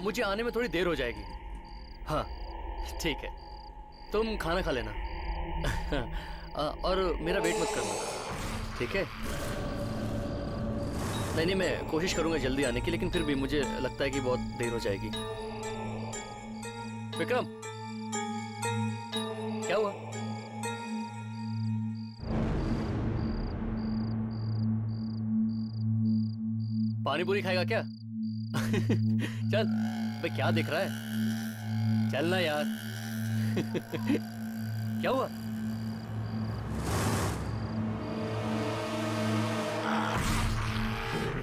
मुझे आने में थोड़ी देर हो जाएगी। हाँ ठीक है, तुम खाना खा लेना। और मेरा वेट मत करना, ठीक है? नहीं, मैं कोशिश करूंगा जल्दी आने की, लेकिन फिर भी मुझे लगता है कि बहुत देर हो जाएगी। विक्रम, क्या हुआ? पानी पूरी खाएगा क्या? चल भाई, क्या देख रहा है? चल ना यार। क्या हुआ?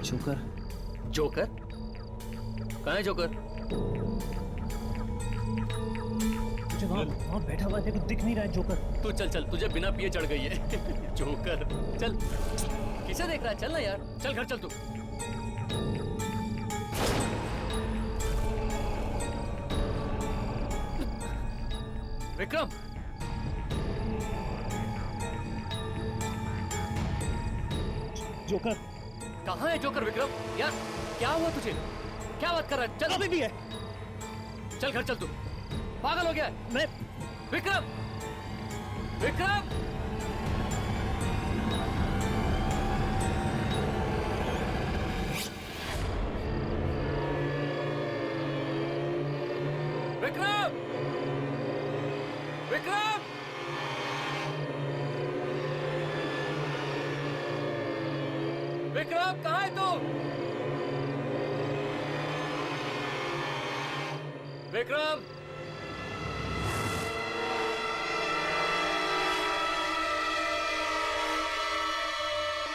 जोकर। जोकर? कहाँ है जोकर? मुझे वहाँ बैठा हुआ है, दिख नहीं रहा है जोकर। तू चल, तुझे बिना पिए चढ़ गई है। जोकर, चल। किसे देख रहा है? चल ना यार, चल घर चल तू। विक्रम, जोकर कहाँ है जोकर? विक्रम यार, क्या हुआ तुझे? क्या बात कर रहा है? चल। अभी भी है। चल घर चल तू, पागल हो गया है? मैं विक्रम, विक्रम, विक्रम, विक्रम, विक्रम, कहाँ है तू? विक्रम,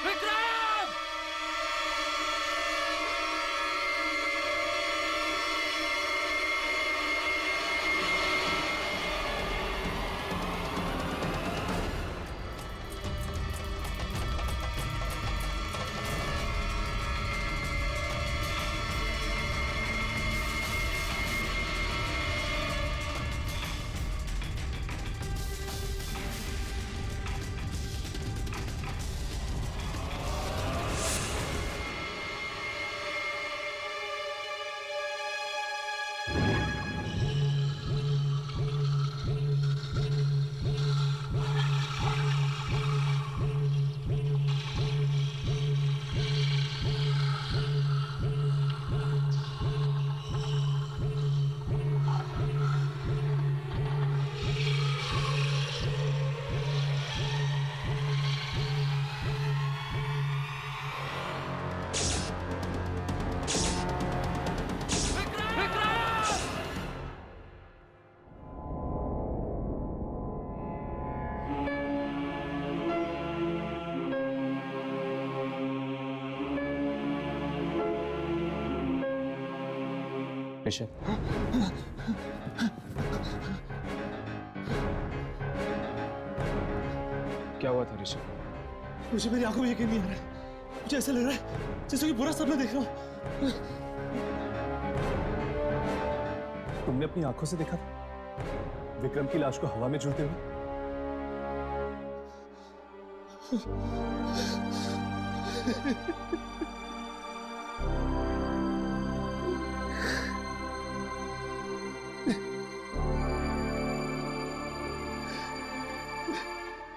विक्रम, ऋषभ, क्या हुआ था ऋषभ? मुझे मेरी आंखों में यकीन नहीं आ रहा है। मुझे ऐसा लग रहा है जैसे कि बुरा सपना देख रहा हूं। तुमने अपनी आंखों से देखा था विक्रम की लाश को हवा में झूलते हुए?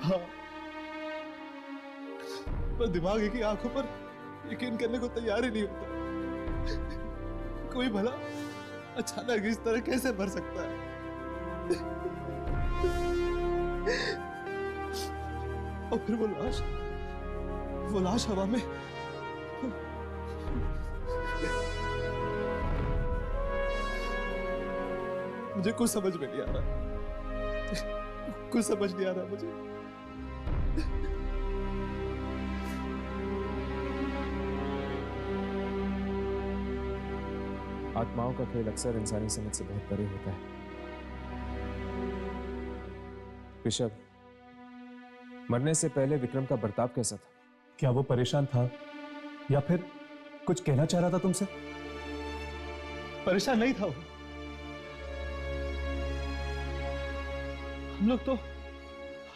हाँ, पर दिमाग की आंखों पर यकीन करने को तैयार ही नहीं होता। कोई भला अचानक इस तरह कैसे मर सकता है? और फिर वो लाश हवा में। मुझे कुछ समझ में नहीं आ रहा, कुछ समझ नहीं आ रहा मुझे। आत्माओं का खेल अक्सर इंसानी समझ से बहुत परे होता है। ऋषभ, मरने से पहले विक्रम का बर्ताव कैसा था? क्या वो परेशान था या फिर कुछ कहना चाह रहा था तुमसे? परेशान नहीं था वो। हम लोग तो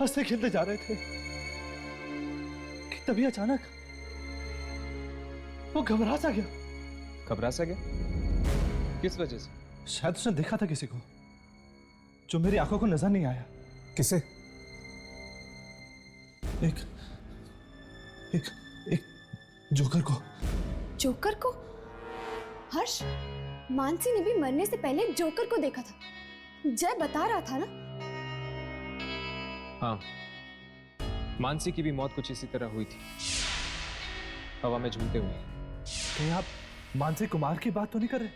हंसते खेलते जा रहे थे कि तभी अचानक वो घबरा सा गया। घबरा सा गया? किस वजह से? शायद उसने देखा था किसी को जो मेरी आंखों को नजर नहीं आया। किसे? एक एक एक जोकर को। जोकर को? हर्ष, मानसी ने भी मरने से पहले जोकर को देखा था। जय बता रहा था ना। हाँ, मानसी की भी मौत कुछ इसी तरह हुई थी, हवा में झूलते हुए। कहीं आप मानसी कुमार की बात तो नहीं कर रहे,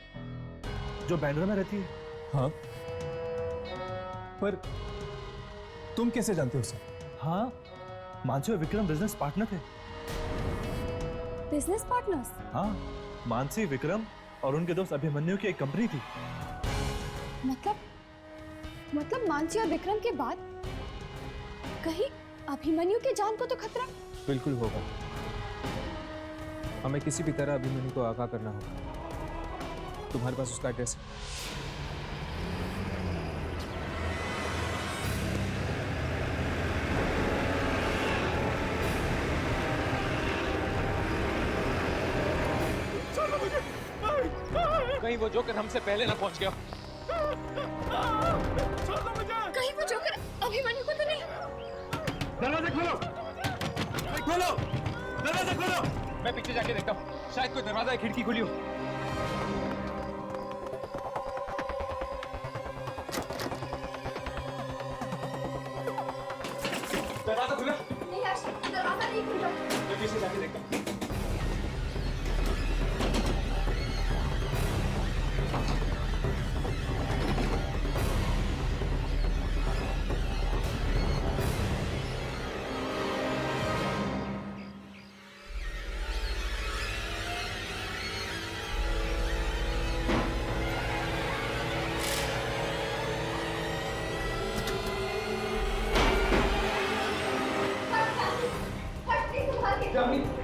जो बैंड्रा में रहती है? हाँ, पर तुम कैसे जानते हो उसे? हाँ, मानसी और विक्रम बिजनेस पार्टनर थे। Business partners? हाँ, मानसी, विक्रम और उनके दोस्त अभिमन्यु की एक कंपनी थी। मतलब मानसी और विक्रम के बाद कहीं अभिमन्यु के जान को तो खतरा? बिल्कुल होगा। हमें किसी भी तरह अभिमन्यु को आगाह करना होगा। तुम्हारे पास उसका एड्रेस है? कहीं वो जोकर हमसे पहले ना पहुंच गया। कहीं वो जोकर अभिमन्यु को तो नहीं? दरवाजा खोलो! खोलो! दरवाजा खोलो! मैं पीछे जाके देखता हूँ, शायद कोई दरवाजा या खिड़की खुली हो। दरवाजा खुला? नहीं हर्ष, दरवाजा नहीं खुल रहा। मैं पीछे जाके देखता हूँ।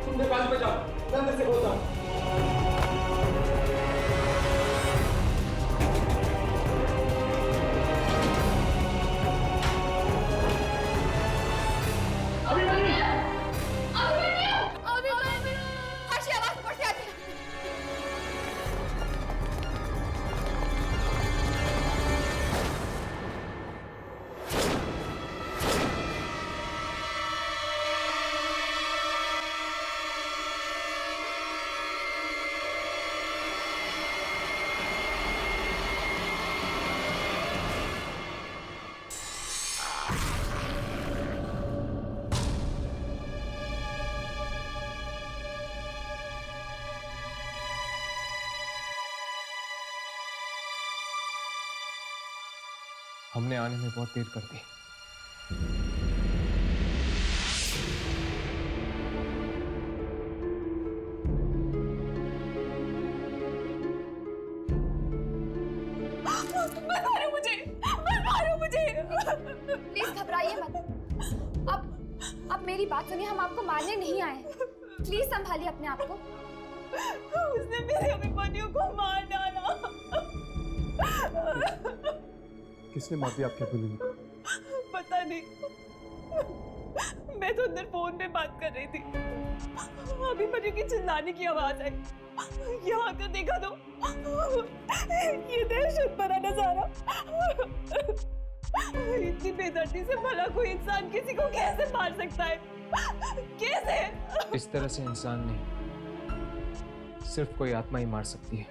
तुमने पास में जाओ, मैं अंदर से बोलता हूँ। हर्ष, ये आवाज ऊपर से आती है। हमने आने में बहुत देर कर दी। मुझे प्लीज घबराइए मत। अब मेरी बात सुनिए, हम आपको मारने नहीं आए। प्लीज संभालिए अपने आप को। उसने मेरे अभिमन्यु को मार डाला। किसने मार दिया आपके अभिमन्यु को? पता नहीं, मैं तो अंदर फोन पे बात कर रही थी। अभिमन्यु की चिल्लाने की आवाज आई। यहाँ आकर देखा तो ये दहशत भरा नजारा। इतनी बेदर्दी से भला कोई इंसान किसी को कैसे मार सकता है? कैसे? इस तरह से इंसान नहीं, सिर्फ कोई आत्मा ही मार सकती है।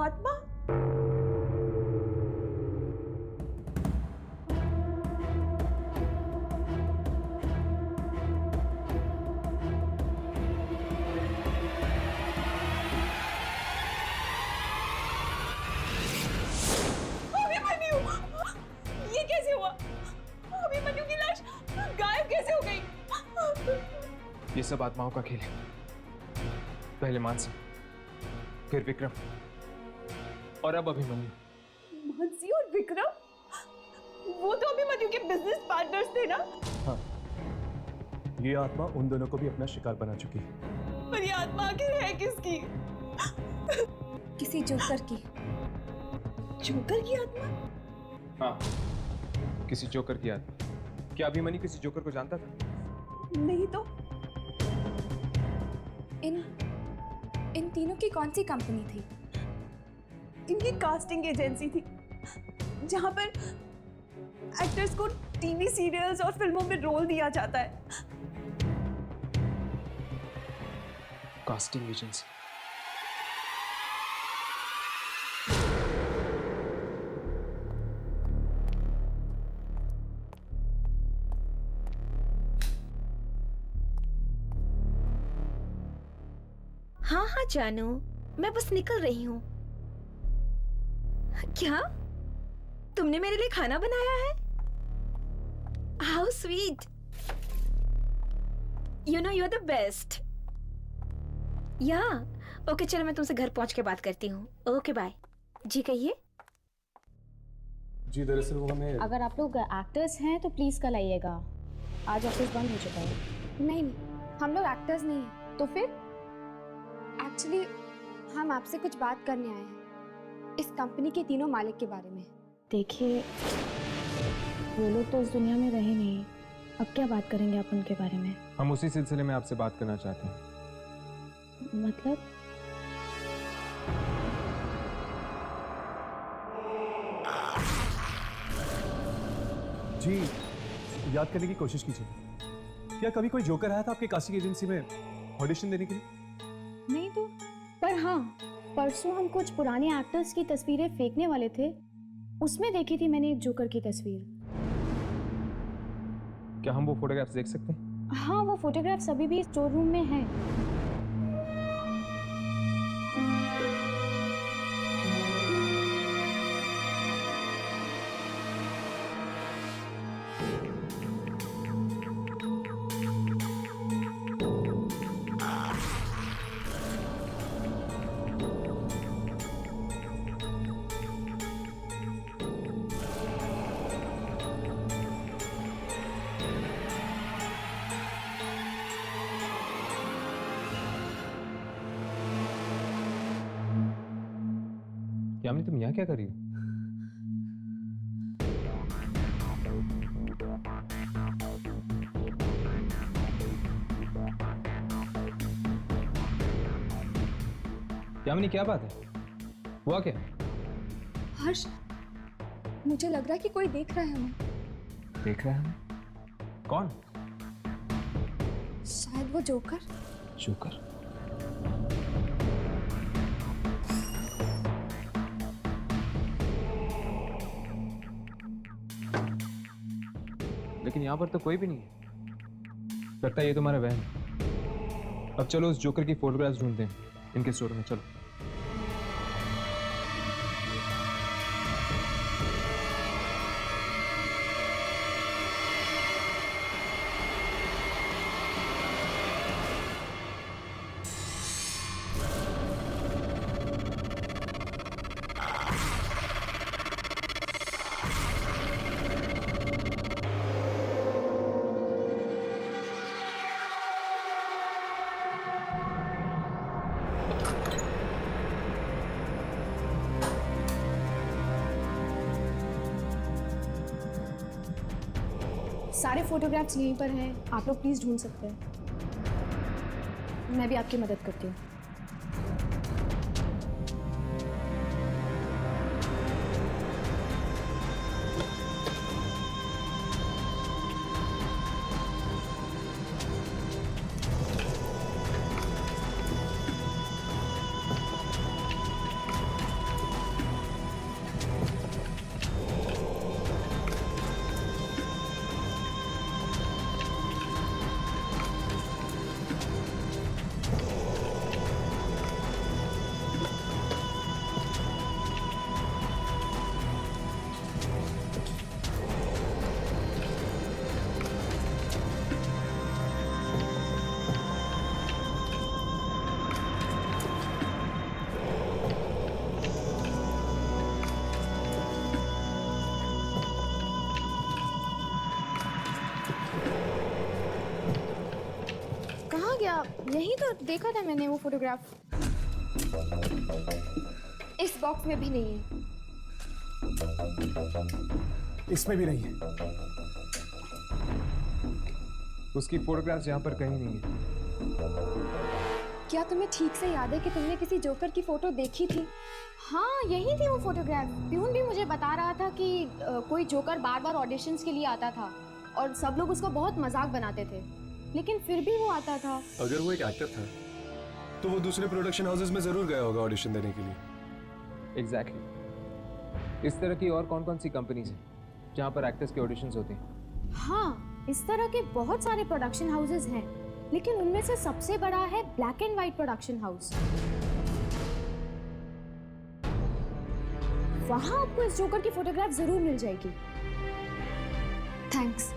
आत्मा? ये कैसे हुआ? अभिमन्यु की लाश गायब कैसे हो गई? ये सब आत्माओं का खेल है। पहले मानसी, फिर विक्रम और अब अभिमन्यु। मानसी और विक्रम? वो तो अभिमन्यु के बिजनेस पार्टनर्स थे ना? हाँ, ये आत्मा उन दोनों को भी अपना शिकार बना चुकी है। पर ये आत्मा आखिर है किसकी? किसी जोकर की। जोकर की आत्मा? हाँ, किसी जोकर की आत्मा। क्या अभिमन्यु किसी जोकर को जानता था? नहीं तो। इन तीनों की कौन सी कंपनी थी? इनकी कास्टिंग एजेंसी थी जहां पर एक्टर्स को टीवी सीरियल्स और फिल्मों में रोल दिया जाता है। Casting agency. हाँ हाँ जानू, मैं बस निकल रही हूँ। क्या तुमने मेरे लिए खाना बनाया है? How sweet. You know you are the best. या ओके, चलो मैं तुमसे घर पहुंच के बात करती हूँ। Okay bye. जी कहिए। जी दरअसल वो हमें अगर आप लोग एक्टर्स हैं तो प्लीज़ कल आइएगा, आज ऑफिस बंद हो चुका है। नहीं नहीं, हम लोग एक्टर्स नहीं हैं। तो फिर एक्चुअली हम आपसे कुछ बात करने आए हैं इस कंपनी के तीनों मालिक के बारे में। देखिए, वो लोग तो इस दुनिया में रहे नहीं, अब क्या बात करेंगे आप उनके बारे में? हम उसी सिलसिले में आपसे बात करना चाहते हैं। मतलब? जी याद करने की कोशिश कीजिए, क्या कभी कोई जोकर आया था आपके कास्टिंग एजेंसी में ऑडिशन देने के लिए? नहीं तो, पर हाँ, परसों हम कुछ पुराने एक्टर्स की तस्वीरें फेंकने वाले थे, उसमें देखी थी मैंने एक जोकर की तस्वीर। क्या हम वो फोटोग्राफ्स देख सकते हैं? हाँ, वो फोटोग्राफ्स अभी भी स्टोर रूम में हैं। यामिनी, तुम यहाँ क्या कर रही हो? यामिनी, क्या बात है? हुआ क्या? हर्ष, मुझे लग रहा है कि कोई देख रहा है हमें। देख रहा है हमें? कौन? शायद वो जोकर। जोकर? लेकिन यहाँ पर तो कोई भी नहीं है। लगता है ये तुम्हारा वहम है। अब चलो उस जोकर की फोटोग्राफ्स ढूंढते हैं इनके स्टोर में। चलो। सारे फोटोग्राफ्स यहीं पर हैं, आप लोग प्लीज़ ढूंढ सकते हैं। मैं भी आपकी मदद करती हूँ। यही तो देखा था मैंने वो फोटोग्राफ। इस बॉक्स में भी नहीं है। इसमें भी नहीं है। उसकी फोटोग्राफ्स यहाँ पर कहीं नहीं है। क्या तुम्हें ठीक से याद है कि तुमने किसी जोकर की फोटो देखी थी? हाँ, यही थी वो फोटोग्राफ। प्यून भी मुझे बता रहा था कि कोई जोकर बार बार ऑडिशंस के लिए आता था और सब लोग उसका बहुत मजाक बनाते थे, लेकिन फिर भी वो आता था। अगर वो एक एक्टर था तो वो दूसरे प्रोडक्शन हाउसेस में जरूर गया होगा ऑडिशन देने के लिए। एग्जैक्टली। इस तरह की और कौन कौन सी कंपनीज हैं जहाँ पर एक्टर्स के ऑडिशंस होते हैं? हाँ, इस तरह के बहुत सारे प्रोडक्शन हाउसेस हैं, लेकिन उनमें से सबसे बड़ा है black and white production house. वहां आपको इस जोकर की फोटोग्राफ जरूर मिल जाएगी। थैंक्स।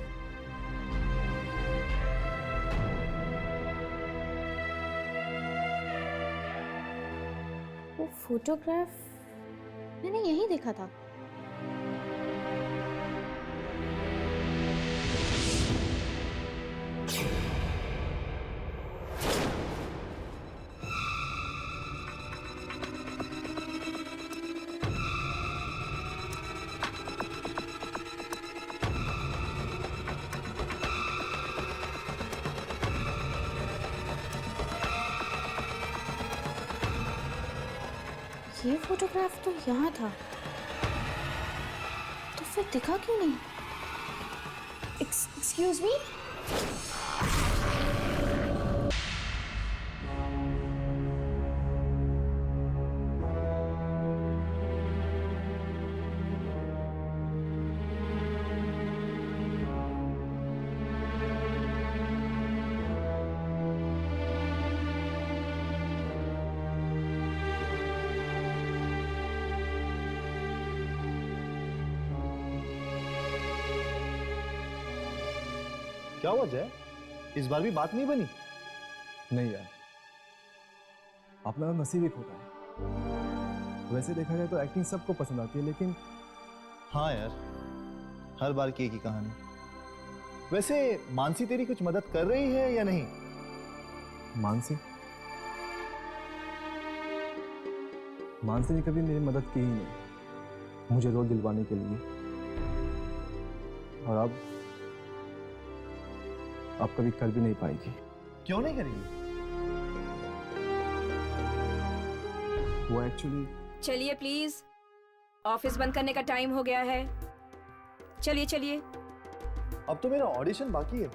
वो फोटोग्राफ मैंने यहीं देखा था। ये फोटोग्राफ तो यहाँ था, तो फिर दिखा क्यों नहीं? Excuse me? क्या हुआ जय? इस बार भी बात नहीं बनी? नहीं यार, अपना नसीब एक होता है। वैसे देखा जाए तो एक्टिंग सबको पसंद आती है, लेकिन हाँ यार, हर बार की एक ही कहानी। वैसे मानसी तेरी कुछ मदद कर रही है या नहीं? मानसी ने कभी मेरी मदद की ही नहीं, मुझे रोल दिलवाने के लिए। और अब कभी कर भी नहीं पाएगी। क्यों नहीं करेगी? वो एक्चुअली। चलिए प्लीज, ऑफिस बंद करने का टाइम हो गया है। चलिए चलिए। अब तो मेरा ऑडिशन बाकी है।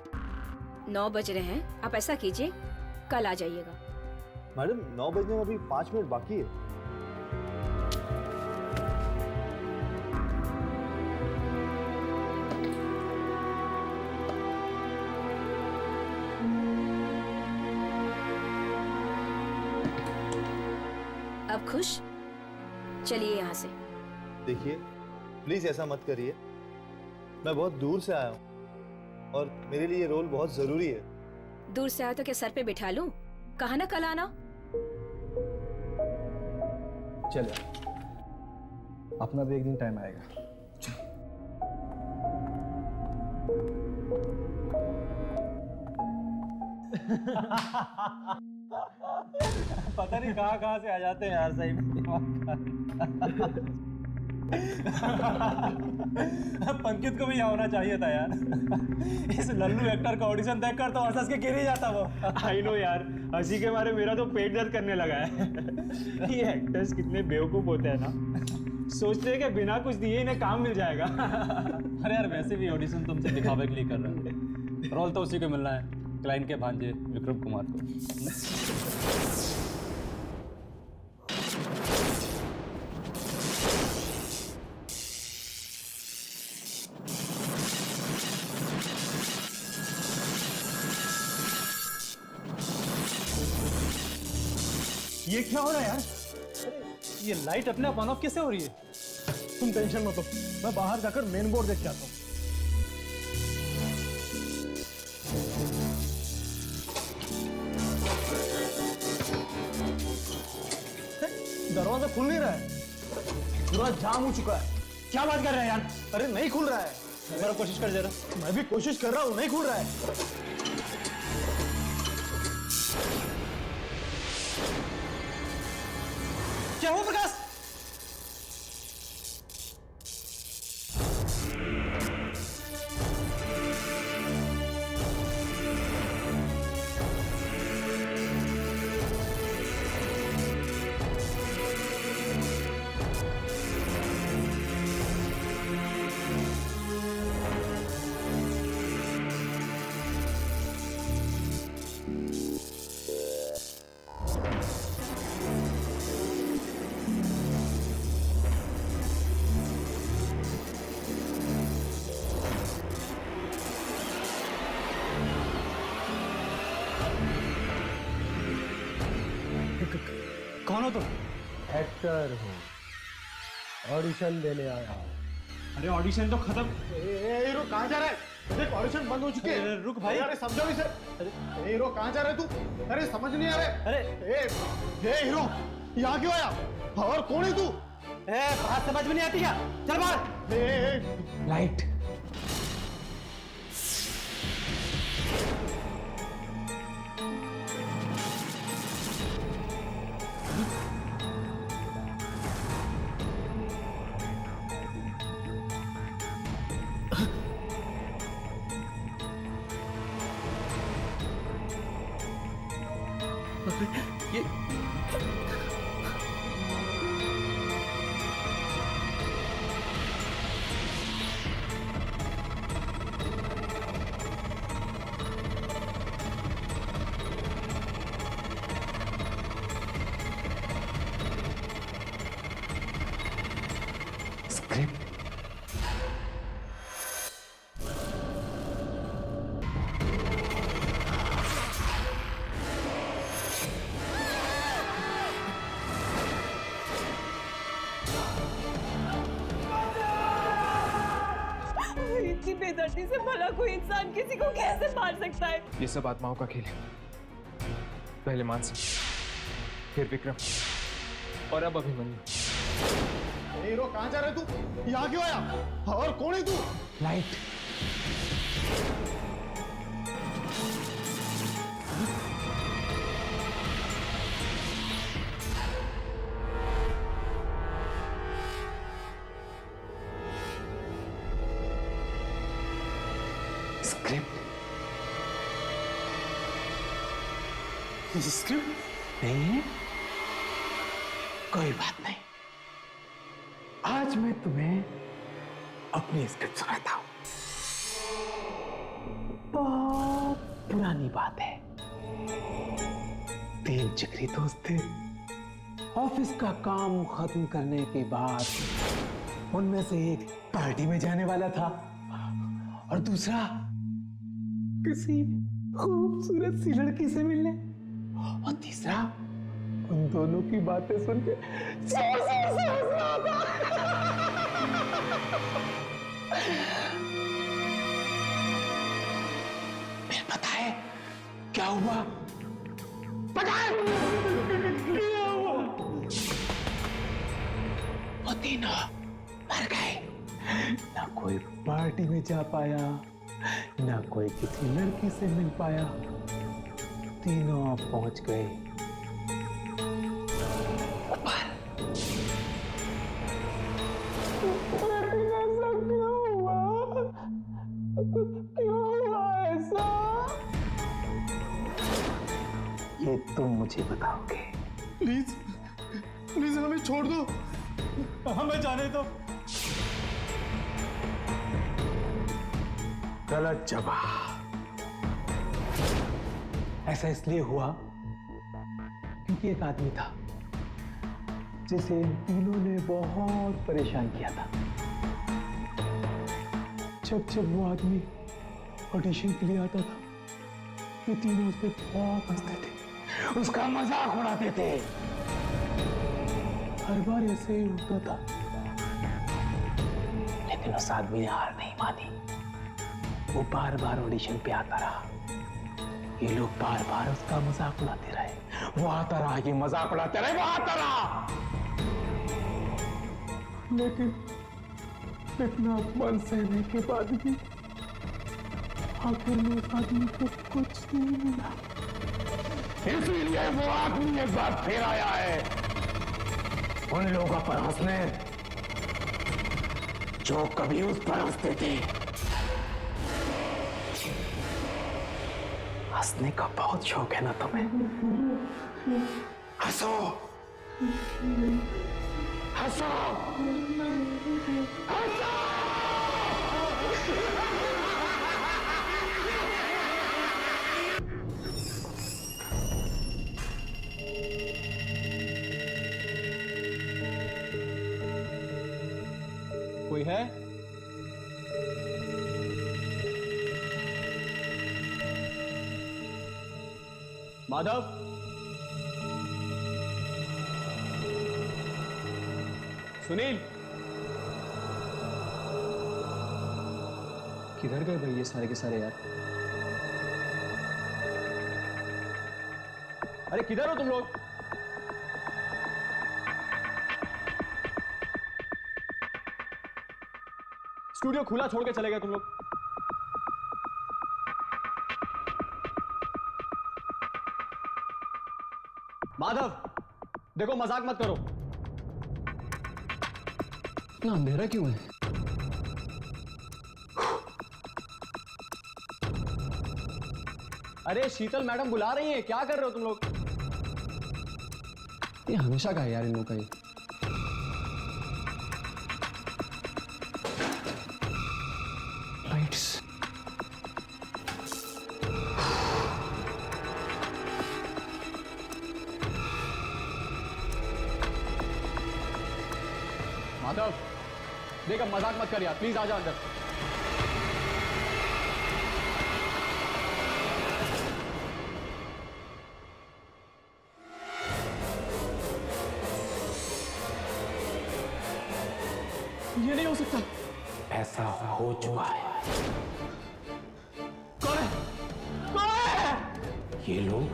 9 बज रहे हैं, आप ऐसा कीजिए कल आ जाइएगा। मैडम 9 बजने में अभी 5 मिनट बाकी है। अब खुश? चलिए यहाँ से। देखिए प्लीज ऐसा मत करिए, मैं बहुत दूर से आया हूँ और मेरे लिए ये रोल बहुत जरूरी है। दूर से आया तो क्या सर पे बिठा लूं? कहा ना कल आना। चलिए, अपना भी एक दिन टाइम आएगा। पता नहीं कहाँ से आ जाते हैं यार, सही में। पंकित को भी यहाँ होना चाहिए था यार। इस लल्लू एक्टर का ऑडिशन देखकर तो हंस के गिर ही जाता वो। आई नो यार, हंसी के मारे मेरा तो पेट दर्द करने लगा है। ये एक्टर्स कितने बेवकूफ होते हैं ना, सोचते हैं कि बिना कुछ दिए इन्हें काम मिल जाएगा। अरे यार, वैसे भी ऑडिशन तुमसे दिखावे के लिए कर रहा है। रोल तो उसी को मिलना है, क्लाइंट के भांजे विक्रम कुमार को। ये क्या हो रहा है यार? ये लाइट अपने आप ऑन ऑफ कैसे हो रही है? तुम टेंशन मत लो, मैं बाहर जाकर मेन बोर्ड देख के आता हूँ। दरवाजा खुल नहीं रहा है, पूरा जाम हो चुका है। क्या बात कर रहे हैं यार? अरे नहीं खुल रहा है। जरा कोशिश कर जरा। मैं भी कोशिश कर रहा हूँ, नहीं खुल रहा है। क्या हुआ प्रकाश? कौन हो तुम? एक्टर हूँ, ऑडिशन देने आया हूँ। अरे ऑडिशन तो खत्म। हीरो कहाँ जा रहा है? देख ऑडिशन बंद हो चुके हैं। रुक भाई। अरे समझो इसे। हीरो कहाँ जा रहा है तू? अरे समझ नहीं आ रहा। अरे हीरो यहाँ क्यों आया? और कौन है तू? बात समझ में नहीं आती क्या? चल बाहर। लाइट। ये स्क्रिप्ट। इतनी बेदर्दी से भला कोई इंसान किसी को कैसे मार सकता है? ये सब आत्माओं का खेल है। पहले मानसी, फिर विक्रम और अब अभिमन्यु। हीरो कहाँ जा रहा है तू? यहाँ क्यों आया? और कौन है तू? लाइट। स्क्रिप्ट। स्क्रिप्ट नहीं है? कोई बात नहीं, आज मैं तुम्हें अपनी स्क्रिप्ट सुनाता हूं। बहुत पुरानी बात है। 3 जिगरी दोस्त थे। ऑफिस का काम खत्म करने के बाद उनमें से एक पार्टी में जाने वाला था और दूसरा किसी खूबसूरत सी लड़की से मिलने, और तीसरा उन दोनों की बातें सुन के जोर जोर से हंस रहा था। फिर पता है क्या हुआ? पता है क्या हुआ? वो तीनों मर गए। ना कोई पार्टी में जा पाया, ना कोई किसी लड़की से मिल पाया। तीनों पहुंच गए ऊपर। ऐसा क्यों हुआ? क्यों हुआ ऐसा? ये तुम मुझे बताओगे। प्लीज प्लीज हमें छोड़ दो, हमें जाने दो। गलत जवाब। ऐसा इसलिए हुआ क्योंकि एक आदमी था जिसे इन तीनों ने बहुत परेशान किया था। जब वो आदमी ऑडिशन के लिए आता था, ये तीनों उस पर बहुत हंसते थे, उसका मजाक उड़ाते थे। हर बार ऐसे ही होता था, लेकिन उस आदमी ने हार नहीं मानी। वो बार बार ऑडिशन पे आता रहा। ये लोग बार बार उसका मजाक उड़ाते रहे। वो आता रहा, ये मजाक उड़ाते रहे, वो आता रहा। लेकिन इतना अपमान सहने के बाद भी आखिर में उस आदमी को कुछ नहीं मिला। इसलिए वो आदमी एक बार फिर आया है उन लोगों पर हंसने जो कभी उस पर हंसते थे। हंसने का बहुत शौक है ना तुम्हें? हंसो, हंसो, हंसो। कोई है? माधव, सुनील, किधर गए भाई ये सारे के सारे यार? अरे किधर हो तुम लोग? स्टूडियो खुला छोड़ के चले गए तुम लोग। माधव, देखो मजाक मत करो। इतना अंधेरा क्यों है? अरे शीतल मैडम बुला रही हैं, क्या कर रहे हो तुम लोग? ये हमेशा का है यार इन लोगों का ये। लाइट्स। माधव, देख अब मजाक मत कर यार, प्लीज आ जा अंदर। ये नहीं हो सकता। ऐसा हो चुका है। कौन है? कौन है? ये लोग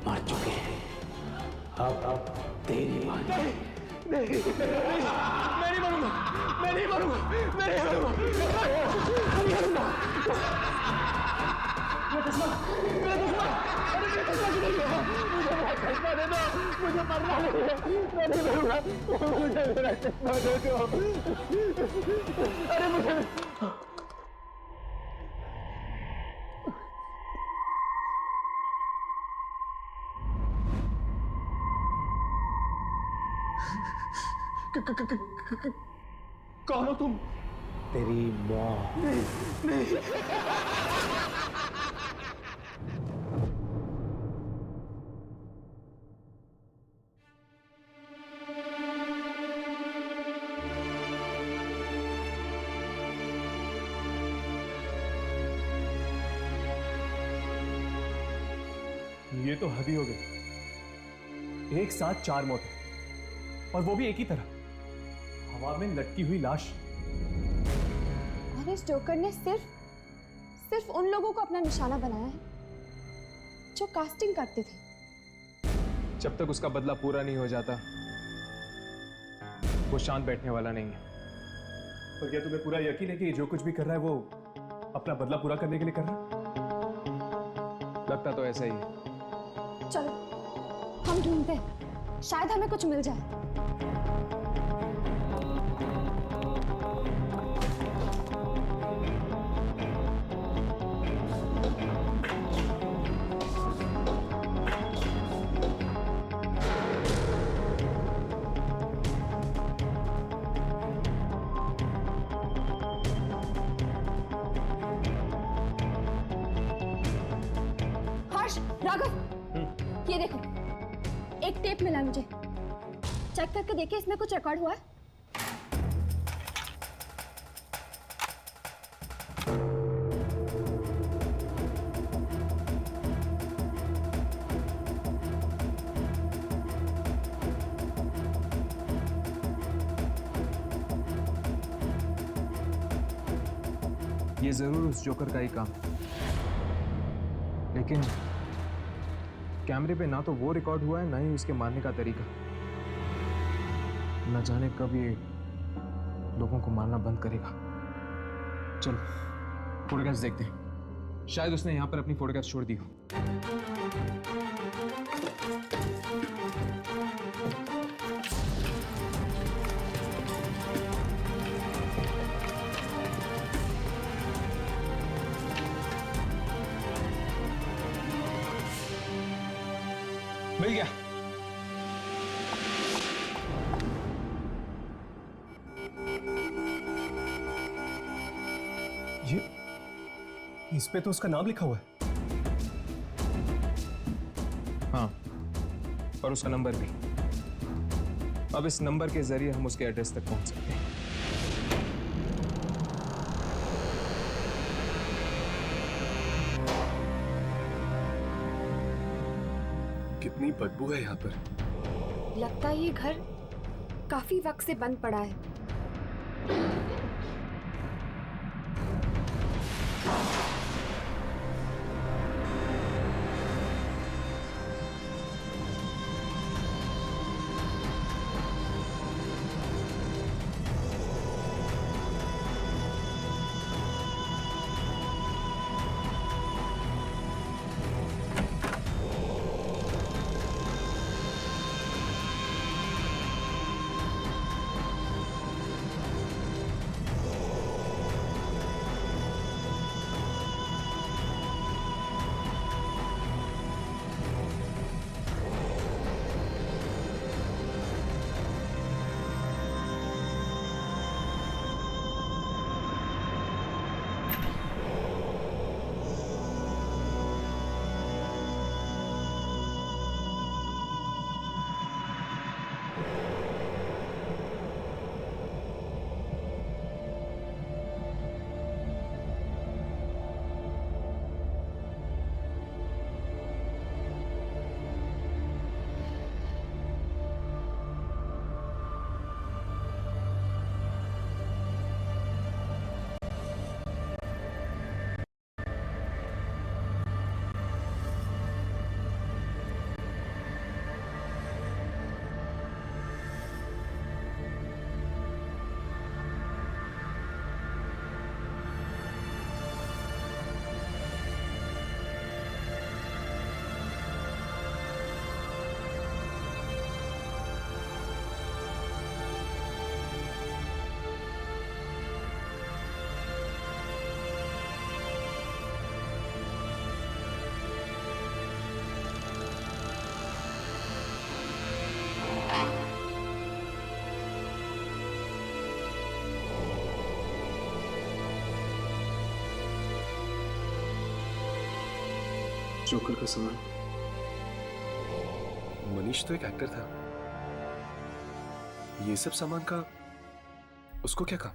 मर चुके हैं। अब तेरी बारी। मैं नहीं मरूंगा, मैं नहीं मरूंगा, मैं नहीं मरूंगा, मैं नहीं मरूंगा। मेरा चश्मा, मेरा चश्मा, अरे मेरा चश्मा किधर गया? मुझे मेरा चश्मा दे दो, मुझे मरना नहीं है, मैं नहीं मरूंगा, मुझे मेरा चश्मा दे दो। अरे मुझे कौन हो तुम? तेरी मौत। नहीं। ये तो हद ही हो गई। एक साथ 4 मौतें, और वो भी एक ही तरह, हवा में लटकी हुई लाश। और इस जोकर ने सिर्फ उन लोगों को अपना निशाना बनाया है जो कास्टिंग करते थे। जब तक उसका बदला पूरा नहीं हो जाता, वो शांत बैठने वाला नहीं है। पर क्या तुम्हें पूरा यकीन है कि जो कुछ भी कर रहा है वो अपना बदला पूरा करने के लिए कर रहा है? लगता तो ऐसा ही है। चलो हम ढूंढते हैं, शायद हमें कुछ मिल जाए। राघव, ये देखो, एक टेप मिला मुझे। चेक करके देखिए इसमें कुछ रिकॉर्ड हुआ है। ये जरूर उस जोकर का ही काम, लेकिन कैमरे पे ना तो वो रिकॉर्ड हुआ है, ना ही उसके मारने का तरीका। न जाने कब ये लोगों को मारना बंद करेगा। चलो फोटोग्राफ्स देखते हैं, शायद उसने यहां पर अपनी फोटोग्राफ्स छोड़ दी हो। मिल गया। ये इस पे तो उसका नाम लिखा हुआ है। हाँ, और उसका नंबर भी। अब इस नंबर के जरिए हम उसके एड्रेस तक पहुंच सकते हैं। कितनी बदबू है यहाँ पर। लगता है ये घर काफी वक्त से बंद पड़ा है। जोकर का सामान। मनीष तो एक एक्टर था, ये सब सामान का उसको क्या काम?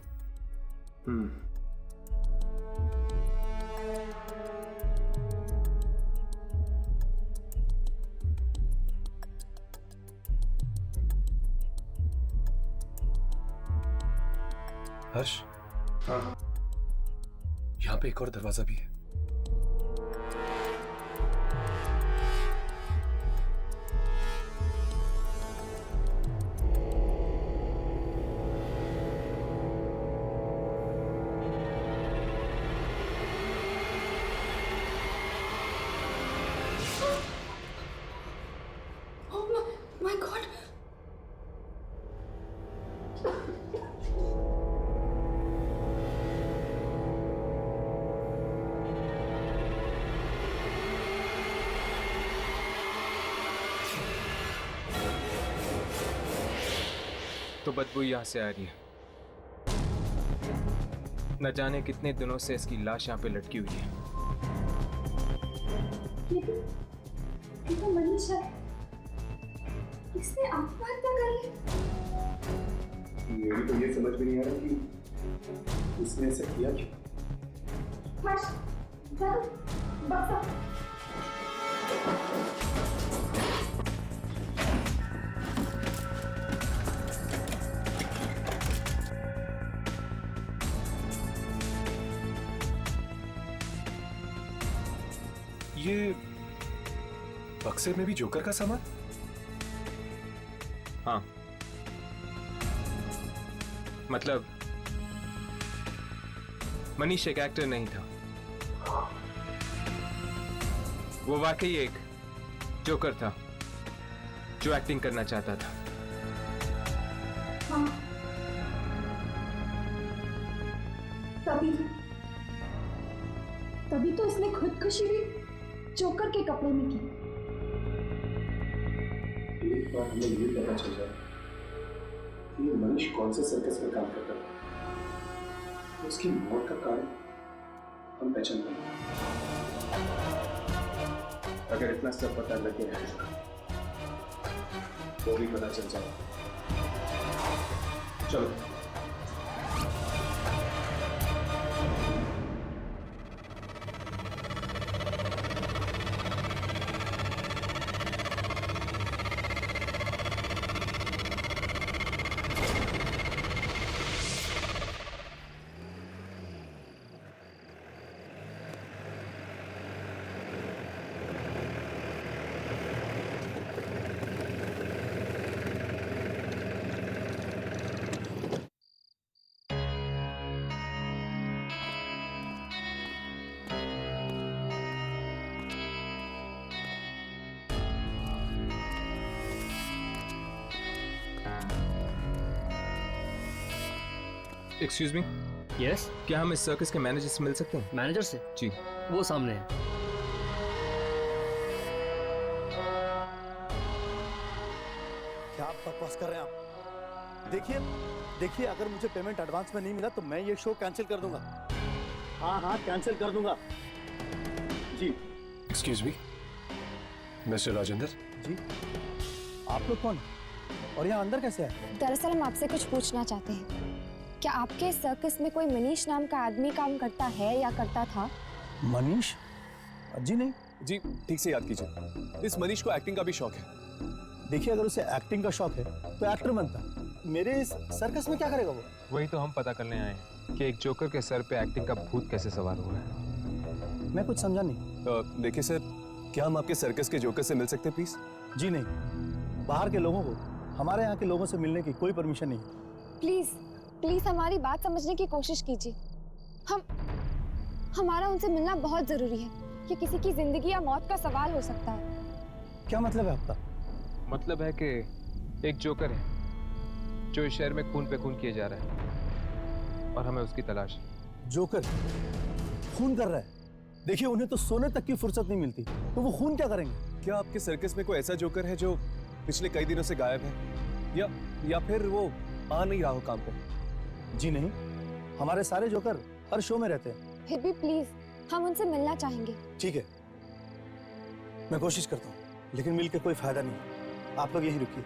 हर्ष, हाँ, यहां पे एक और दरवाजा भी है। My God. तो बदबू यहां से आ रही है। न जाने कितने दिनों से इसकी लाश यहां पे लटकी हुई है। ये तो मनीष है। इसने आत्महत्या कर ली। मेरी तो ये समझ में नहीं आ रहा कि इसने ऐसा किया क्यों। हर्ष, चल, बक्सा। ये बक्से में भी जोकर का सामान? हाँ, मतलब मनीष एक एक्टर नहीं था, वो वाकई एक जोकर था जो एक्टिंग करना चाहता था। हाँ। तभी तो इसने खुदकुशी भी जोकर के कपड़े में की। एक बार हमें ये पता चल जाए कि ये मनीष कौन से सर्कस में काम करता था, तो उसकी मौत का कारण हम पहचान पाएंगे। अगर इतना सब पता लगे तो भी पता चल जाए। चलो। एक्सक्यूज मी, यस, क्या हम इस सर्कस के मैनेजर से मिल सकते हैं? मैनेजर से? जी। वो सामने है। क्या आप बकवास कर रहे हैं आप? देखिए अगर मुझे पेमेंट एडवांस में नहीं मिला तो मैं ये शो कैंसिल कर दूंगा। हाँ कैंसिल कर दूंगा जी। Excuse me, mister Rajendra. जी, आप लोग कौन और यहाँ अंदर कैसे है? दरअसल हम आपसे कुछ पूछना चाहते हैं। क्या आपके सर्कस में कोई मनीष नाम का आदमी काम करता है या करता था? मनीष? जी नहीं। जी ठीक से याद कीजिए, इस मनीष को एक्टिंग का भी शौक है। देखिए अगर उसे एक्टिंग का शौक है तो एक्टर बनता, मेरे इस सर्कस में क्या करेगा वो? वही तो हम पता करने आए हैं कि एक जोकर के सर पे एक्टिंग का भूत कैसे सवार हुआ है। मैं कुछ समझा नहीं। देखिए सर, क्या हम आपके सर्कस के जोकर से मिल सकते हैं प्लीज? जी नहीं, बाहर के लोगों को हमारे यहाँ के लोगों से मिलने की कोई परमिशन नहीं। प्लीज प्लीज हमारी बात समझने की कोशिश कीजिए। हमारा उनसे मिलना बहुत जरूरी है। ये किसी की जिंदगी या मौत का सवाल हो सकता है। क्या मतलब है आपका? मतलब है कि एक जोकर है जो इस शहर में खून पे खून किए जा रहा है और हमें उसकी तलाश है। जोकर खून कर रहा है? देखिए उन्हें तो सोने तक की फुर्सत नहीं मिलती, तो वो खून क्या करेंगे? क्या आपके सर्कस में कोई ऐसा जोकर है जो पिछले कई दिनों से गायब है, या फिर वो आ नहीं रहा हो काम पे? जी नहीं, हमारे सारे जोकर हर शो में रहते हैं। फिर भी प्लीज हम उनसे मिलना चाहेंगे। ठीक है, मैं कोशिश करता हूँ, लेकिन मिलकर कोई फायदा नहीं। आप लोग यहीं रुकिए।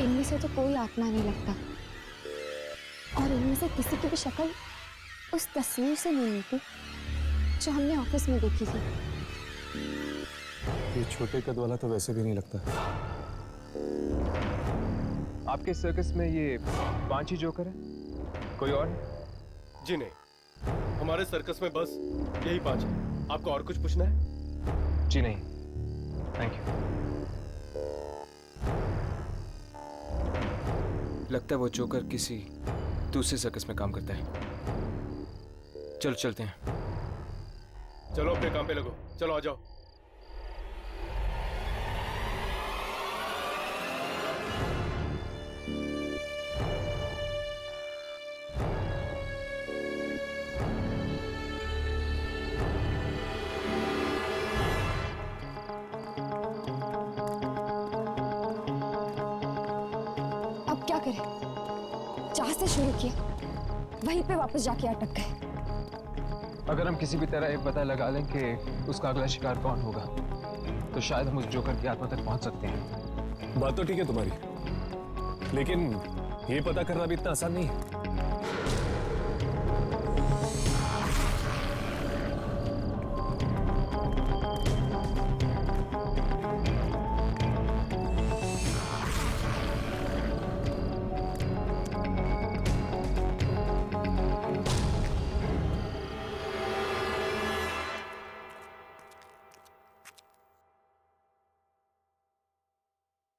इनमें से तो कोई आत्मा नहीं लगता और इनमें से किसी की भी शक्ल उस तस्वीर से नहीं मिलती जो हमने ऑफिस में देखी थी। ये छोटे कद वाला तो वैसे भी नहीं लगता। आपके सर्कस में ये 5 ही जोकर है, कोई और? जी नहीं, हमारे सर्कस में बस यही 5 है। आपको और कुछ पूछना है? जी नहीं, थैंक यू। लगता है वो जोकर किसी दूसरे सर्कस में काम करता है। चलो चलते हैं। चलो अपने काम पे लगो, चलो आ जाओ। अब क्या करें? जहां से शुरू किया वहीं पे वापस जाके अटक गए। अगर हम किसी भी तरह ये पता लगा लें कि उसका अगला शिकार कौन होगा, तो शायद हम उस जोकर की आत्मा तक पहुंच सकते हैं। बात तो ठीक है तुम्हारी, लेकिन ये पता करना भी इतना आसान नहीं है।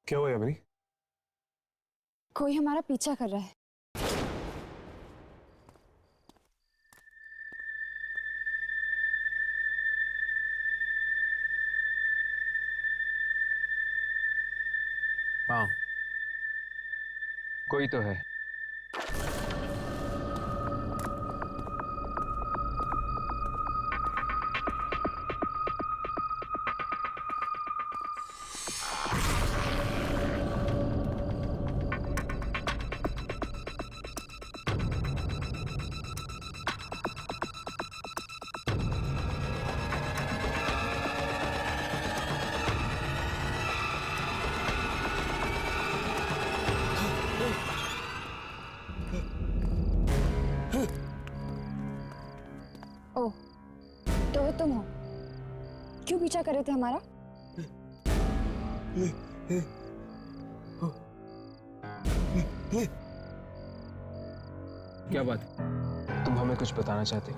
क्या हुआ यामिनी? कोई हमारा पीछा कर रहा है। हाँ, कोई तो है। ओह, तो वो तुम हो। क्यों पीछा कर रहे थे हमारा? क्या बात है? तुम हमें कुछ बताना चाहते हो?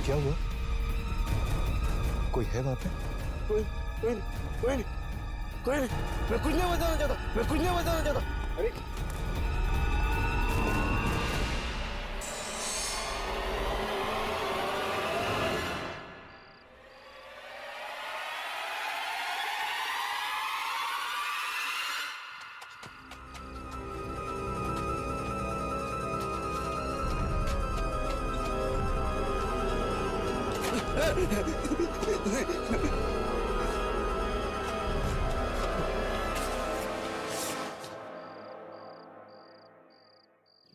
क्या हुआ? कोई है वहां पे? कोई नहीं, मैं कुछ नहीं बताना चाहता। अरे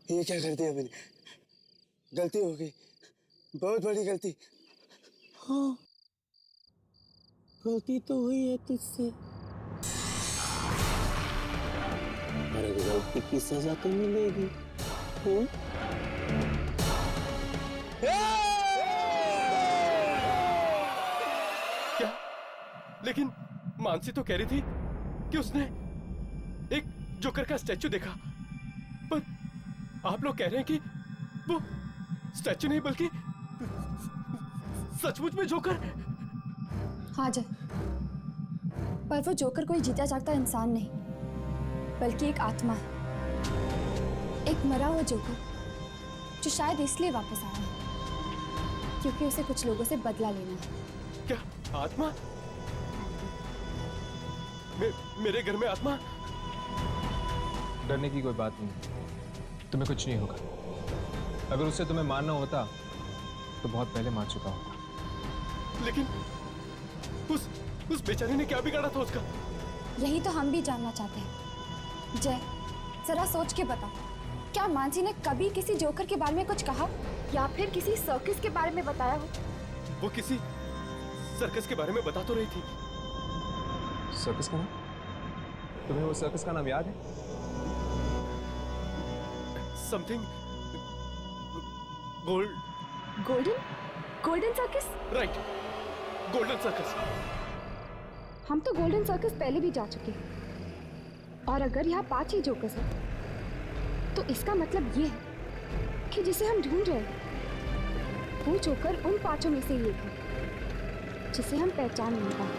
ये क्या कर दिया मैंने? गलती हो गई, बहुत बड़ी गलती। हाँ, गलती तो हुई है तुझसे, पर गलती की सजा तो मिलेगी। क्या? लेकिन मानसी तो कह रही थी कि उसने एक जोकर का स्टैचू देखा, पर आप लोग कह रहे हैं कि वो स्टैचू नहीं बल्कि सचमुच में जोकर। हाँ जय, पर वो जोकर कोई जीता जागता इंसान नहीं, बल्कि एक आत्मा है, एक मरा हुआ जोकर जो शायद इसलिए वापस आया है क्योंकि उसे कुछ लोगों से बदला लेना है। क्या आत्मा? मेरे घर में आत्मा? डरने की कोई बात नहीं, तुम्हें कुछ नहीं होगा। अगर उससे तुम्हें मारना होता तो बहुत पहले मार चुका होता। लेकिन उस बेचारी ने क्या बिगाड़ा था उसका? यही तो हम भी जानना चाहते हैं। जय, जरा सोच के बता, क्या मानसी ने कभी किसी जोकर के बारे में कुछ कहा या फिर किसी सर्कस के बारे में बताया हो? वो किसी सर्कस के बारे में बता तो रही थी। सर्कस का नाम? तुम्हें वो सर्कस का नाम याद है? Something golden circus? Right, golden circus. हम तो गोल्डन सर्कस पहले भी जा चुके हैं, और अगर यहाँ 5 ही जोकर्स हैं तो इसका मतलब ये है कि जिसे हम ढूंढ रहे हैं वो जोकर उन 5 में से एक है जिसे हम पहचान नहीं पाए।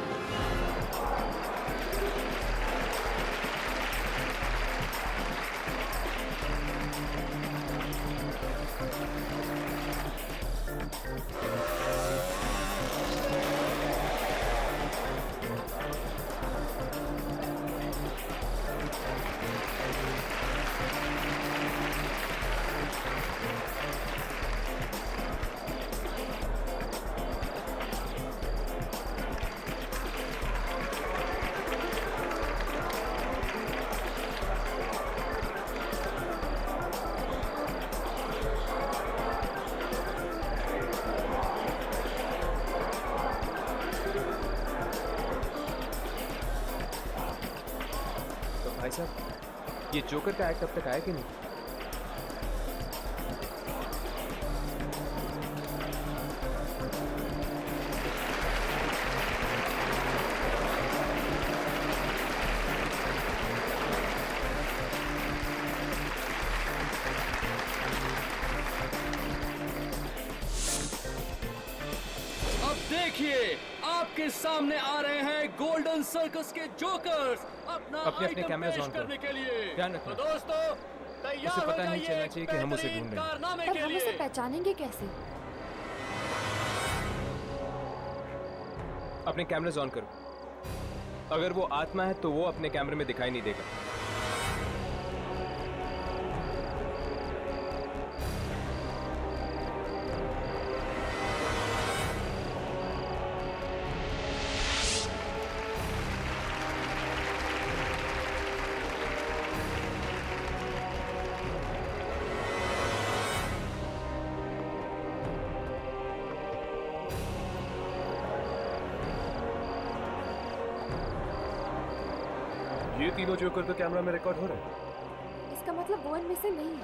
भाई साहब, ये जोकर का एक्ट अब तक आया कि नहीं? अब देखिए, आपके सामने आ रहे हैं गोल्डन सर्कस के जोकर्स अपना अपने आइटम कैमरास पेश ऑन करो। करने के लिए। ध्यान रखना। तो दोस्तों, तैयार उसे हो पता नहीं जाइए चलना चाहिए कि हम उसे बेहतरीन ढूंढ रहे हैं। कारनामे पर के हम लिए। उसे पहचानेंगे कैसे? अपने कैमरास ऑन करो। अगर वो आत्मा है तो वो अपने कैमरे में दिखाई नहीं देगा। ये तीनों जोकर तो कैमरा में रिकॉर्ड हो रहे हैं। इसका मतलब वो इनमें से नहीं है।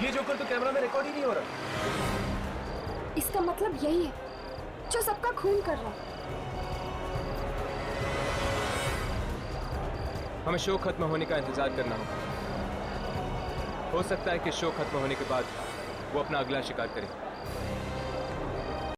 ये जोकर तो कैमरा में रिकॉर्ड ही नहीं हो रहा। इसका मतलब यही है जो सबका खून कर रहा है। हमें शो खत्म होने का इंतजार करना होगा। हो सकता है कि शो खत्म होने के बाद वो अपना अगला शिकार करे।